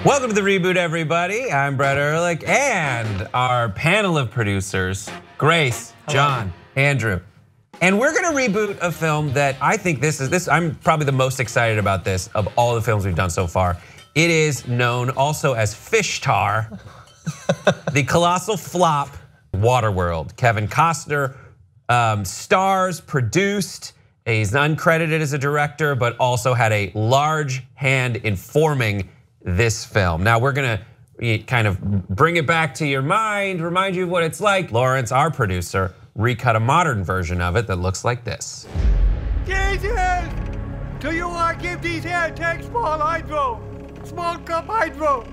Welcome to The Reboot, everybody. I'm Brett Ehrlich, and our panel of producers, Grace, John, Andrew. And we're gonna reboot a film that I think I'm probably the most excited about this of all the films we've done so far. It is known also as Fishtar, the colossal flop, Waterworld. Kevin Costner stars, produced, he's uncredited as a director, but also had a large hand in forming this film. Now we're gonna kind of bring it back to your mind, remind you of what it's like. Lawrence, our producer, recut a modern version of it that looks like this. Jesus! Do you want to give these here take small hydro? Small cup hydro?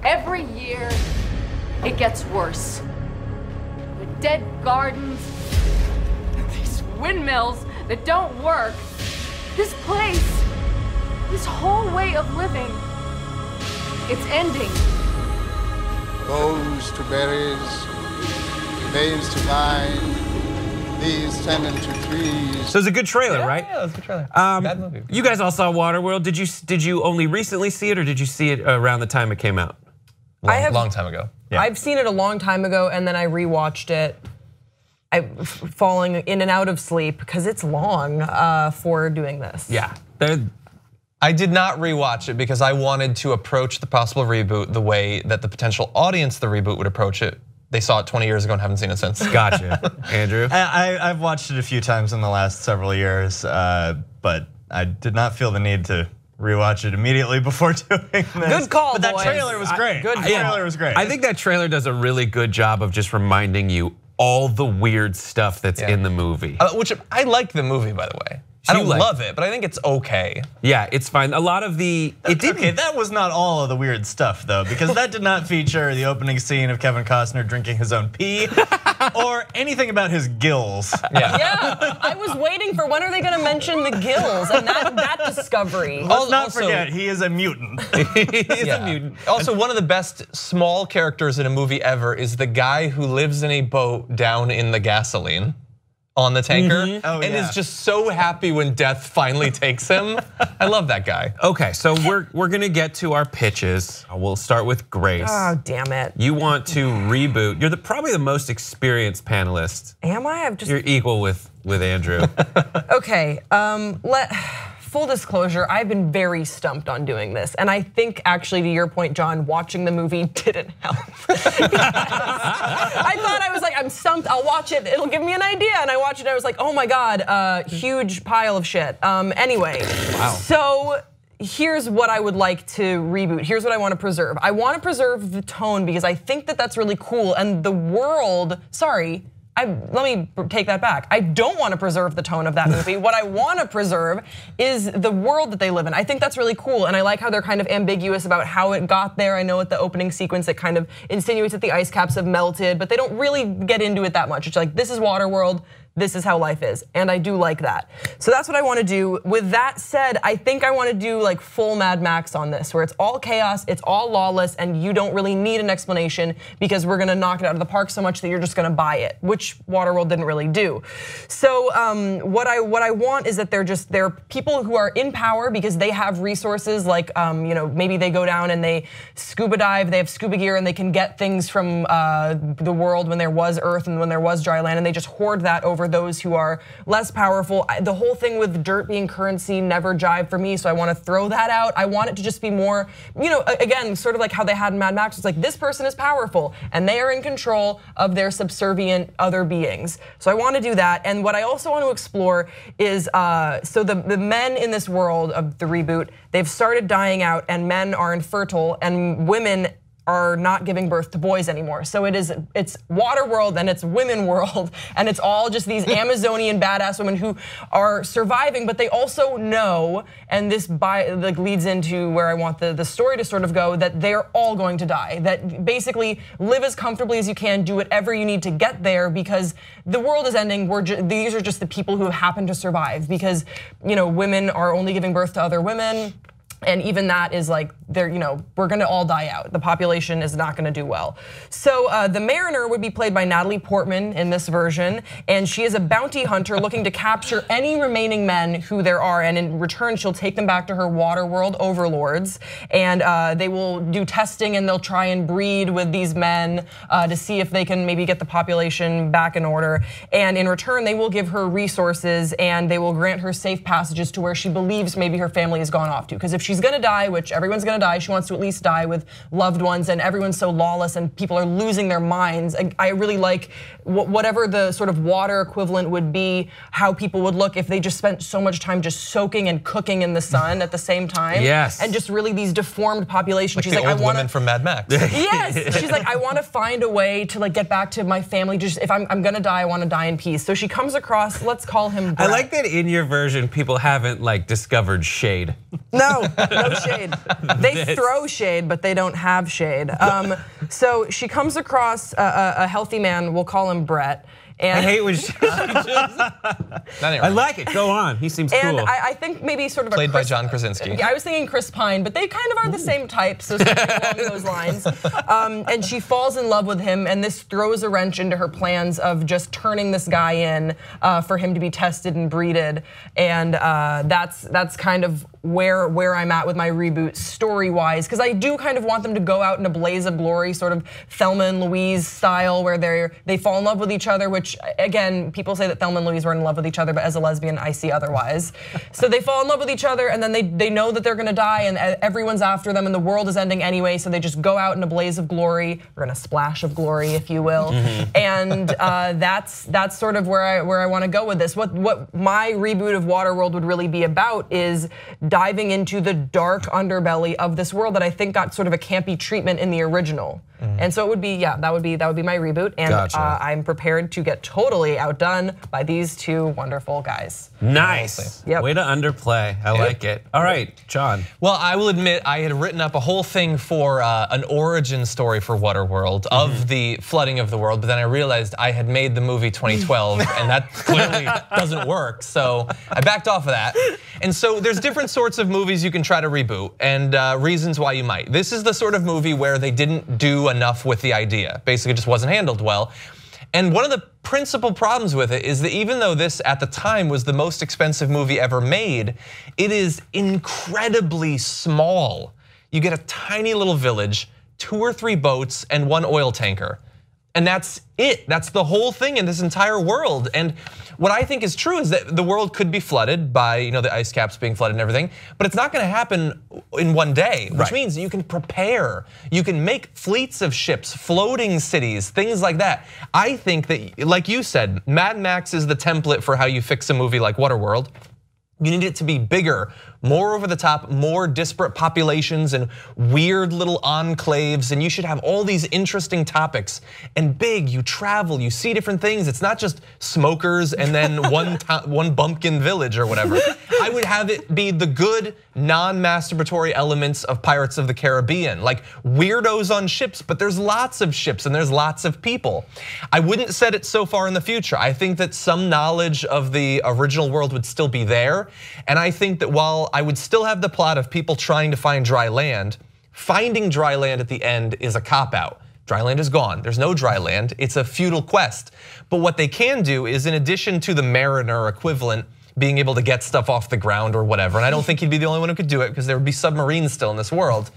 Every year, it gets worse. The dead gardens, these windmills that don't work, this place, this whole way of living, it's ending. Goes to berries, leaves to vine, these turn into trees. So it's a good trailer, right? Yeah, it's a good trailer. Bad movie. You guys all saw Waterworld. Did you only recently see it, or did you see it around the time it came out? Long time ago. Yeah. I've seen it a long time ago, and then I rewatched it. I'm falling in and out of sleep because it's long for doing this. Yeah. I did not rewatch it because I wanted to approach the possible reboot the way that the potential audience of the reboot would approach it. They saw it 20 years ago and haven't seen it since. Gotcha. Andrew? I've watched it a few times in the last several years, but I did not feel the need to rewatch it immediately before doing this. Good call, But that boys. trailer was great. Good The trailer was great. I think that trailer does a really good job of just reminding you all the weird stuff that's in the movie. Which I like the movie, by the way. I don't love it, but I think it's okay. Yeah, it's fine. A lot of Okay, that was not all of the weird stuff though, because that did not feature the opening scene of Kevin Costner drinking his own pee or anything about his gills. Yeah, I was waiting for when are they gonna mention the gills and that discovery. Let's not forget, he is a mutant. He's a mutant. Also, one of the best small characters in a movie ever is the guy who lives in a boat down in the gasoline on the tanker Oh, and yeah. is just so happy when death finally takes him. I love that guy. Okay, so we're gonna get to our pitches. We'll start with Grace. Oh, damn it. You want to reboot. You're probably the most experienced panelist. Am I? You're equal with Andrew. Okay, full disclosure, I've been very stumped on doing this. And I think actually to your point, John, watching the movie didn't help. I thought I was like, I'm stumped, I'll watch it, it'll give me an idea. And I watched it, I was like, oh my God, huge pile of shit. Anyway, so here's what I would like to reboot. Here's what I want to preserve. I want to preserve the tone because I think that that's really cool. And the world, let me take that back. I don't want to preserve the tone of that movie. What I want to preserve is the world that they live in. I think that's really cool, and I like how they're kind of ambiguous about how it got there. I know at the opening sequence it kind of insinuates that the ice caps have melted, but they don't really get into it that much. It's like, this is Waterworld, this is how life is, and I do like that. So that's what I want to do. With that said, I think I want to do like full Mad Max on this, where it's all chaos, it's all lawless, and you don't really need an explanation because we're gonna knock it out of the park so much that you're just gonna buy it, which Waterworld didn't really do. So what I want is that they're people who are in power because they have resources, like maybe they go down and they scuba dive, they have scuba gear, and they can get things from the world when there was Earth and when there was dry land, and they just hoard that over those who are less powerful. The whole thing with dirt being currency never jived for me, so I want to throw that out. I want it to just be more, again, sort of like how they had in Mad Max. It's like, this person is powerful and they are in control of their subservient other beings. So I want to do that. And what I also want to explore is, so the men in this world of the reboot, they've started dying out, and men are infertile, and women are not giving birth to boys anymore. So it's Waterworld and it's women world, and it's all just these Amazonian badass women who are surviving, but they also know, and this leads into where I want the story to sort of go, that they're all going to die. That basically live as comfortably as you can, do whatever you need to get there, because the world is ending. These are just the people who happen to survive, because women are only giving birth to other women. And even that is like, we're gonna all die out. The population is not gonna do well. So the Mariner would be played by Natalie Portman in this version, and she is a bounty hunter looking to capture any remaining men who there are, and in return, she'll take them back to her Waterworld overlords, and they will do testing and they'll try and breed with these men to see if they can maybe get the population back in order. And in return, they will give her resources and they will grant her safe passages to where she believes maybe her family has gone off to. Because if she's gonna die, which everyone's gonna die, she wants to at least die with loved ones, and everyone's so lawless and people are losing their minds. I really like whatever the sort of water equivalent would be, how people would look if they just spent so much time just soaking and cooking in the sun at the same time. Yes. And just really these deformed populations. She's like, I want women from Mad Max. Yes, she's like, I want to find a way to like get back to my family. Just if I'm gonna die, I want to die in peace. So she comes across, let's call him Brett. I like that in your version, people haven't like discovered shade. No shade. They throw shade, but they don't have shade. So she comes across a healthy man, we'll call him Brett. And I hate when she I like it, go on, he seems cool. And I think maybe sort of played by John Krasinski. I was thinking Chris Pine, but they kind of are the same type, so something along those lines. And she falls in love with him, and this throws a wrench into her plans of just turning this guy in for him to be tested and breeded. And that's kind of where I'm at with my reboot story-wise, because I do kind of want them to go out in a blaze of glory, sort of Thelma and Louise style, where they fall in love with each other, which again, people say that Thelma and Louise were in love with each other, but as a lesbian, I see otherwise. So they fall in love with each other, and then they know that they're gonna die, and everyone's after them, and the world is ending anyway, so they just go out in a blaze of glory, or in a splash of glory, if you will. And that's sort of where I want to go with this. What my reboot of Waterworld would really be about is diving into the dark underbelly of this world that I think got sort of a campy treatment in the original. And so it would be, that would be my reboot, and Gotcha. I'm prepared to get totally outdone by these two wonderful guys. Nice, Yep. way to underplay, I like it. All right, John. Well, I will admit I had written up a whole thing for an origin story for Waterworld of the flooding of the world, but then I realized I had made the movie 2012 and that clearly doesn't work, so I backed off of that. And so there's different sorts of movies you can try to reboot and reasons why you might. This is the sort of movie where they didn't do enough with the idea, basically it just wasn't handled well. And one of the principal problems with it is that even though this at the time was the most expensive movie ever made, it is incredibly small. You get a tiny little village, 2 or 3 boats, and 1 oil tanker. And that's it, that's the whole thing in this entire world. And what I think is true is that the world could be flooded by the ice caps being flooded and everything, but it's not gonna happen in one day, which means you can prepare. You can make fleets of ships, floating cities, things like that. I think that, like you said, Mad Max is the template for how you fix a movie like Waterworld. You need it to be bigger, more over the top, more disparate populations and weird little enclaves, and you should have all these interesting topics. And big, you travel, you see different things. It's not just smokers and then one bumpkin village or whatever. I would have it be the good, non-masturbatory elements of Pirates of the Caribbean, like weirdos on ships, but there's lots of ships and there's lots of people. I wouldn't set it so far in the future. I think that some knowledge of the original world would still be there. And I think that while I would still have the plot of people trying to find dry land, finding dry land at the end is a cop-out. Dry land is gone, there's no dry land, it's a futile quest. But what they can do is, in addition to the Mariner equivalent, being able to get stuff off the ground or whatever, and I don't think he'd be the only one who could do it because there would be submarines still in this world.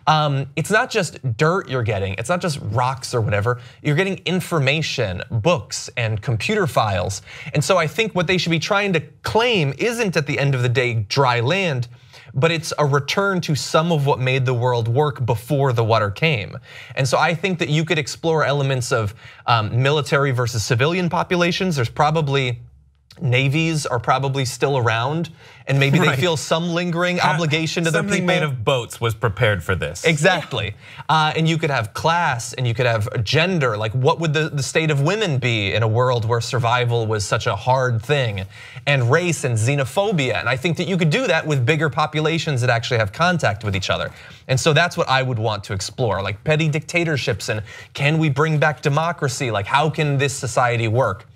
It's not just dirt you're getting, it's not just rocks or whatever, you're getting information, books, and computer files. And so I think what they should be trying to claim isn't at the end of the day dry land, but it's a return to some of what made the world work before the water came. And so I think that you could explore elements of military versus civilian populations. There's probably navies are probably still around, and maybe they feel some lingering obligation to their people. Something made of boats was prepared for this. Exactly, and you could have class, and you could have gender. Like, what would the state of women be in a world where survival was such a hard thing? And race and xenophobia, and I think that you could do that with bigger populations that actually have contact with each other. And so that's what I would want to explore, like petty dictatorships, and can we bring back democracy? Like, how can this society work?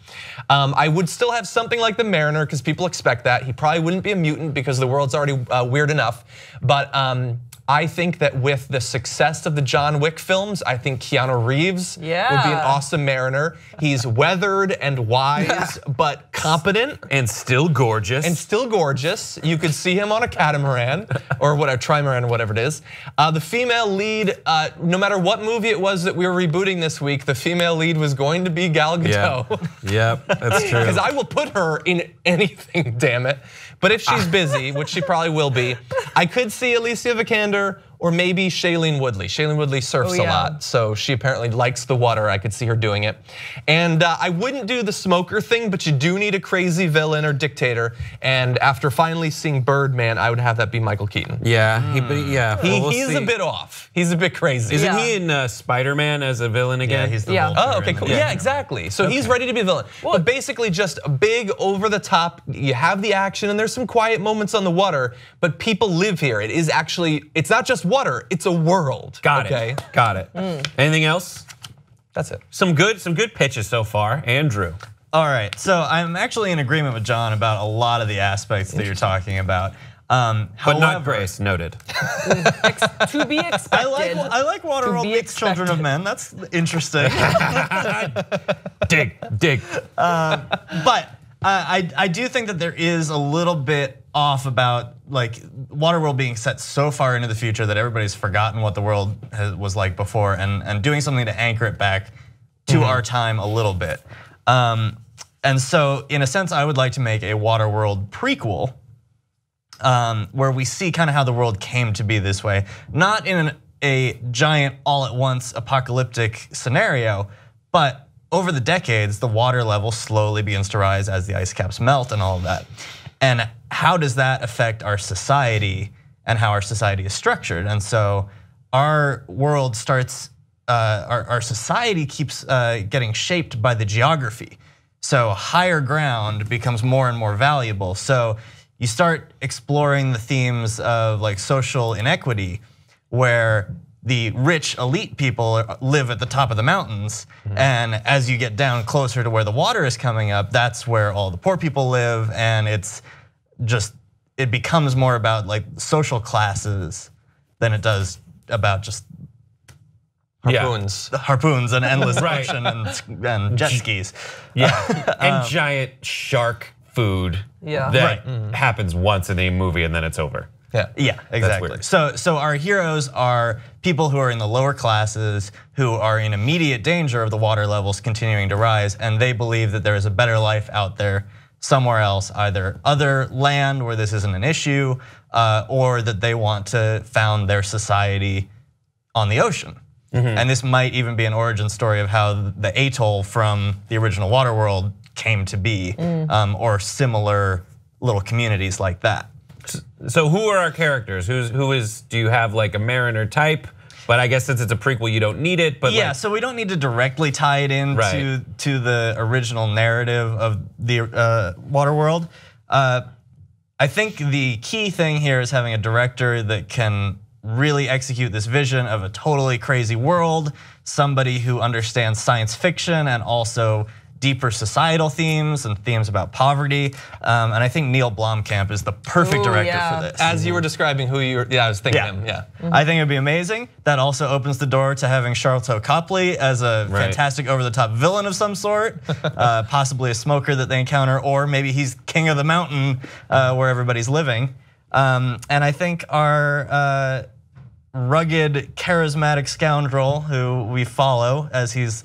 I would still have something like the Mariner because people expect that. He probably wouldn't be a mutant because the world's already weird enough. But I think that with the success of the John Wick films, I think Keanu Reeves would be an awesome Mariner. He's weathered and wise, but competent. And still gorgeous. You could see him on a catamaran or whatever, trimaran or whatever it is. The female lead, no matter what movie it was that we were rebooting this week, the female lead was going to be Gal Gadot. Yep, that's true. Because I will put her in anything, damn it. But if she's busy, which she probably will be, I could see Alicia Vikander or maybe Shailene Woodley. Shailene Woodley surfs a lot, so she apparently likes the water. I could see her doing it. And I wouldn't do the smoker thing, but you do need a crazy villain or dictator. And after finally seeing Birdman, I would have that be Michael Keaton. Yeah, he's a bit off. He's a bit crazy. Isn't he in Spider-Man as a villain again? Yeah, he's the Vulture. Oh, okay, cool. Yeah, exactly. So he's ready to be a villain. But basically just a big over the top, you have the action and there's some quiet moments on the water, but people live here. It is actually, it's not just water, it's a world. Got it. Anything else? That's it. Some good pitches so far. Andrew. All right, so I'm actually in agreement with John about a lot of the aspects that you're talking about. But not Grace, noted. To be expected. I like Waterworld meets Children of Men. That's interesting. dig. But I do think that there is a little bit off about like Waterworld being set so far into the future that everybody's forgotten what the world was like before, and doing something to anchor it back to our time a little bit. And so in a sense, I would like to make a Waterworld prequel where we see kind of how the world came to be this way, not in a giant all at once apocalyptic scenario, but over the decades, the water level slowly begins to rise as the ice caps melt and all of that. And how does that affect our society and how our society is structured? And so our world starts, our society keeps getting shaped by the geography. So higher ground becomes more and more valuable. So you start exploring the themes of like social inequity, where the rich elite people live at the top of the mountains, and as you get down closer to where the water is coming up, that's where all the poor people live, and it becomes more about like social classes than it does about just harpoons and endless ocean and jet skis. And giant shark food that happens once in a movie and then it's over. Yeah, exactly. So our heroes are people who are in the lower classes, who are in immediate danger of the water levels continuing to rise, and they believe that there is a better life out there somewhere else, either other land where this isn't an issue, or that they want to found their society on the ocean. And this might even be an origin story of how the atoll from the original Waterworld came to be, or similar little communities like that. So who are our characters? Do you have like a Mariner type? But I guess since it's a prequel, you don't need it. But yeah, so we don't need to directly tie it in to the original narrative of the Waterworld. I think the key thing here is having a director that can really execute this vision of a totally crazy world, somebody who understands science fiction and also deeper societal themes and themes about poverty. And I think Neil Blomkamp is the perfect director for this. As you were describing who you were, I was thinking him, I think it'd be amazing. That also opens the door to having Charlton Copley as a fantastic over-the-top villain of some sort, possibly a smoker that they encounter, or maybe he's king of the mountain where everybody's living. And I think our rugged, charismatic scoundrel who we follow as he's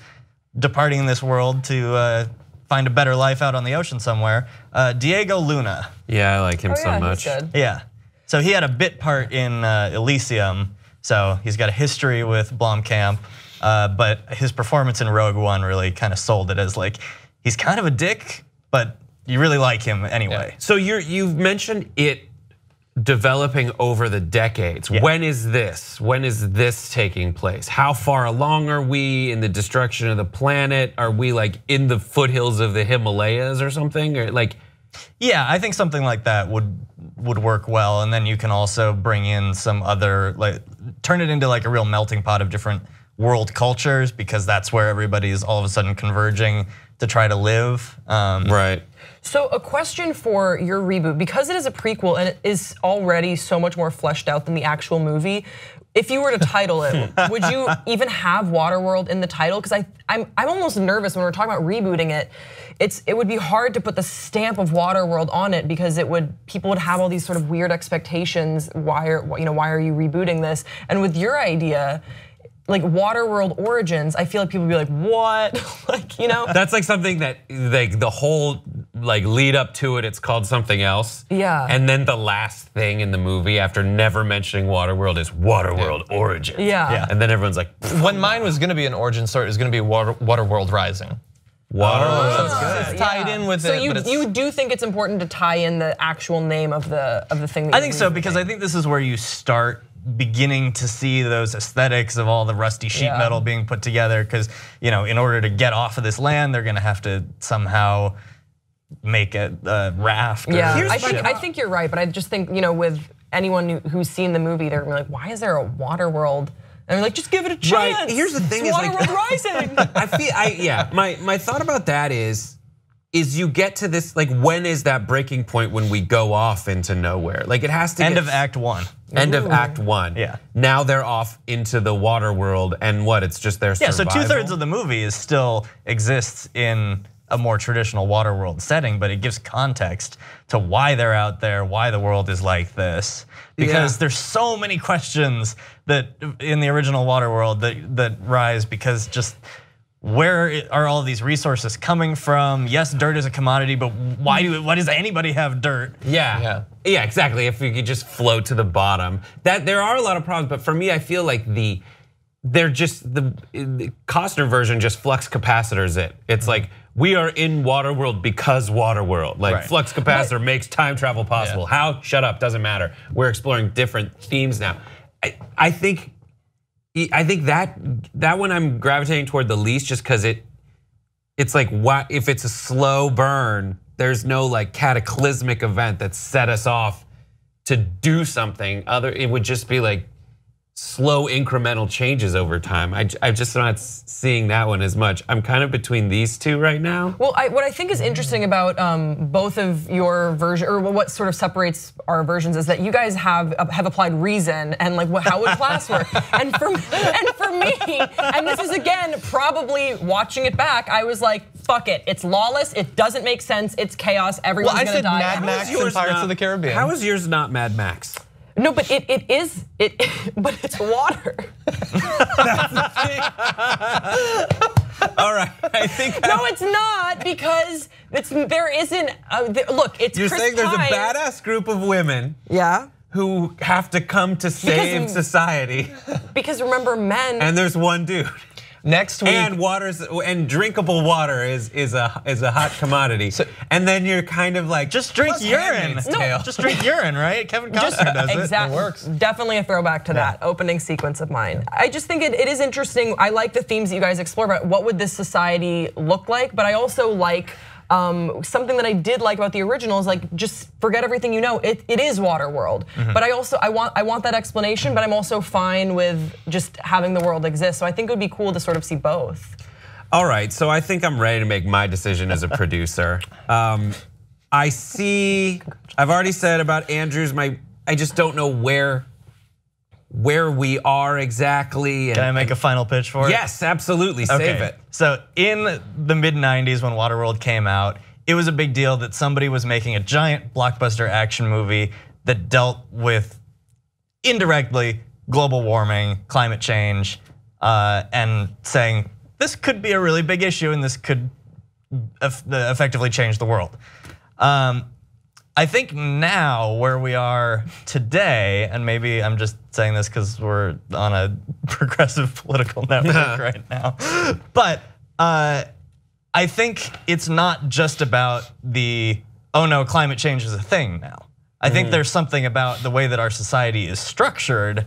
departing this world to find a better life out on the ocean somewhere, Diego Luna. Yeah, I like him so much. Yeah, so he had a bit part in Elysium, so he's got a history with Blomkamp, but his performance in Rogue One really kind of sold it as like, he's kind of a dick, but you really like him anyway. So you've mentioned it developing over the decades. When is this? When is this taking place? How far along are we in the destruction of the planet? Are we like in the foothills of the Himalayas or something? Or like, yeah, I think something like that would work well, and then you can also bring in some other, like, turn it into like a real melting pot of different world cultures, because that's where everybody's all of a sudden converging to try to live. Right. So a question for your reboot, because it is a prequel and it is already so much more fleshed out than the actual movie, if you were to title it, would you even have Waterworld in the title? Because I'm almost nervous when we're talking about rebooting it. It would be hard to put the stamp of Waterworld on it because people would have all these sort of weird expectations. Why are you rebooting this? And with your idea, like Waterworld Origins, I feel like people would be like, what? That's like something that like the whole like lead up to it, it's called something else. Yeah. And then the last thing in the movie after never mentioning Waterworld is Waterworld Origins. Yeah. And then everyone's like, when mine was gonna be an origin story, it was gonna be Waterworld Rising. Waterworld. It's tied in with so it. So you do think it's important to tie in the actual name of the thing that I think so, because I think this is where you start beginning to see those aesthetics of all the rusty sheet metal being put together, because in order to get off of this land, they're gonna have to somehow make a raft. Yeah, I think you're right, but I just think with anyone who's seen the movie, they're gonna be like, why is there a Waterworld? And they're like, just give it a chance. Right. Here's the thing: it's is Waterworld Rising. My thought about that is you get to this, like, when is that breaking point when we go off into nowhere? Like, it has to end of Act 1. End of Act 1. Yeah. Now they're off into the water world, and it's just their survival. Yeah, so 2/3 of the movie still exists in a more traditional water world setting, but it gives context to why they're out there, why the world is like this. Because there's so many questions that in the original water world that rise, because just where are all these resources coming from? Yes, dirt is a commodity, but why does anybody have dirt? Yeah, exactly. If we could just float to the bottom. There are a lot of problems, but for me, I feel like the Costner version just flux capacitors it. It's like, we are in Waterworld because Waterworld. Like, flux capacitor makes time travel possible. How? Shut up, doesn't matter. We're exploring different themes now. I think that one I'm gravitating toward the least, just because it's like, what if it's a slow burn? There's no like cataclysmic event that set us off to do something other. It would just be like slow incremental changes over time. I'm just not seeing that one as much. I'm kind of between these two right now. Well, what I think is interesting about both of your version, or what sort of separates our versions, is that you guys have applied reason and like how would class work. and for me, and this is again probably watching it back, I was like, fuck it, it's lawless, it doesn't make sense, it's chaos, everyone's gonna die. Mad Max and Pirates of the Caribbean. How is yours not Mad Max? No, but it is, but it's water. That's the thing. All right, I think. No, it's not, because there isn't. Look, it's. You're Chris saying there's a Pine. badass group of women. Yeah. Who have to come to save society. Because remember, men. And there's one dude. Next week, and drinkable water is a hot commodity. And then you're kind of like, just drink urine. No, just drink urine, right? Kevin Costner does it. Exactly. It works. Definitely a throwback to that opening sequence of mine. I just think it is interesting. I like the themes that you guys explore about what would this society look like, but I also like something that I did like about the original is like, just forget everything you know. It is Waterworld, but I want that explanation. But I'm also fine with just having the world exist. So I think it would be cool to sort of see both. All right, so I think I'm ready to make my decision as a producer. I've already said about Andrew's. I just don't know where we are exactly. Can I make a final pitch for it? Yes, absolutely. Save it. So in the mid-90s when Waterworld came out, it was a big deal that somebody was making a giant blockbuster action movie that dealt with indirectly global warming, climate change, and saying this could be a really big issue and this could effectively change the world. I think now where we are today, and maybe I'm just saying this because we're on a progressive political network right now, but I think it's not just about oh no, climate change is a thing now. I think there's something about the way that our society is structured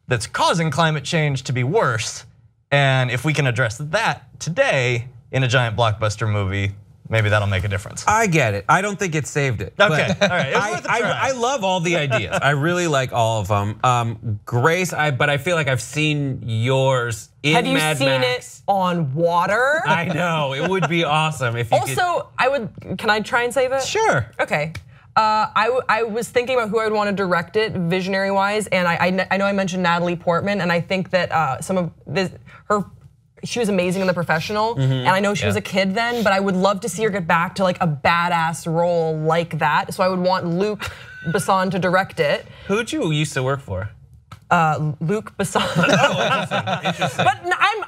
that's causing climate change to be worse. And if we can address that today in a giant blockbuster movie, maybe that'll make a difference. I get it. I don't think it saved it. Okay, all right. It was worth a try. I love all the ideas. I really like all of them. Grace, but I feel like I've seen yours in Mad Max. Have you seen it on water? I know, it would be awesome if you also, can I try and save it? Sure. Okay. I was thinking about who I would want to direct it, visionary-wise, and I know I mentioned Natalie Portman, and I think that she was amazing in The Professional, and I know she was a kid then, but I would love to see her get back to like a badass role like that. So I would want Luc Besson to direct it. Who'd you used to work for? Luc Besson. Oh, interesting. But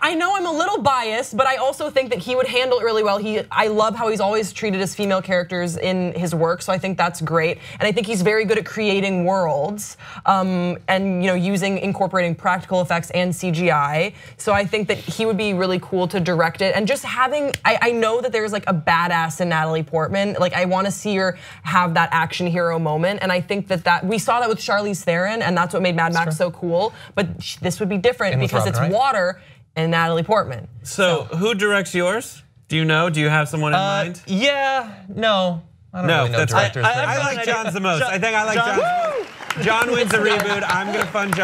I know I'm a little biased, but I also think that he would handle it really well. I love how he's always treated his female characters in his work, so I think that's great. And I think he's very good at creating worlds and incorporating practical effects and CGI. So I think that he would be really cool to direct it. And just having, I know that there's like a badass in Natalie Portman. Like I want to see her have that action hero moment. And I think that we saw that with Charlize Theron, and that's what made Mad Max so cool. But this would be different because it's water and Natalie Portman. So who directs yours? Do you know? Do you have someone in mind? Yeah, no. I don't really know directors. I like John's the most. I think I like John's the most. John wins the reboot. I'm gonna fund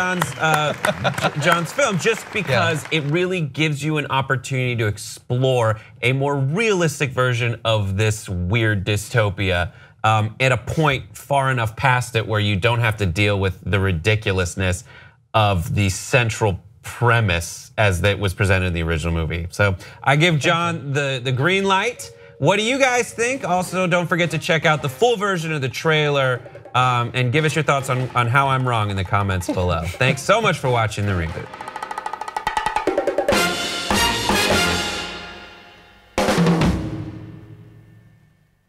John's film just because it really gives you an opportunity to explore a more realistic version of this weird dystopia at a point far enough past it where you don't have to deal with the ridiculousness of the central premise as that was presented in the original movie. So I give John the green light. What do you guys think? Also, don't forget to check out the full version of the trailer and give us your thoughts on how I'm wrong in the comments below. Thanks so much for watching The Reboot.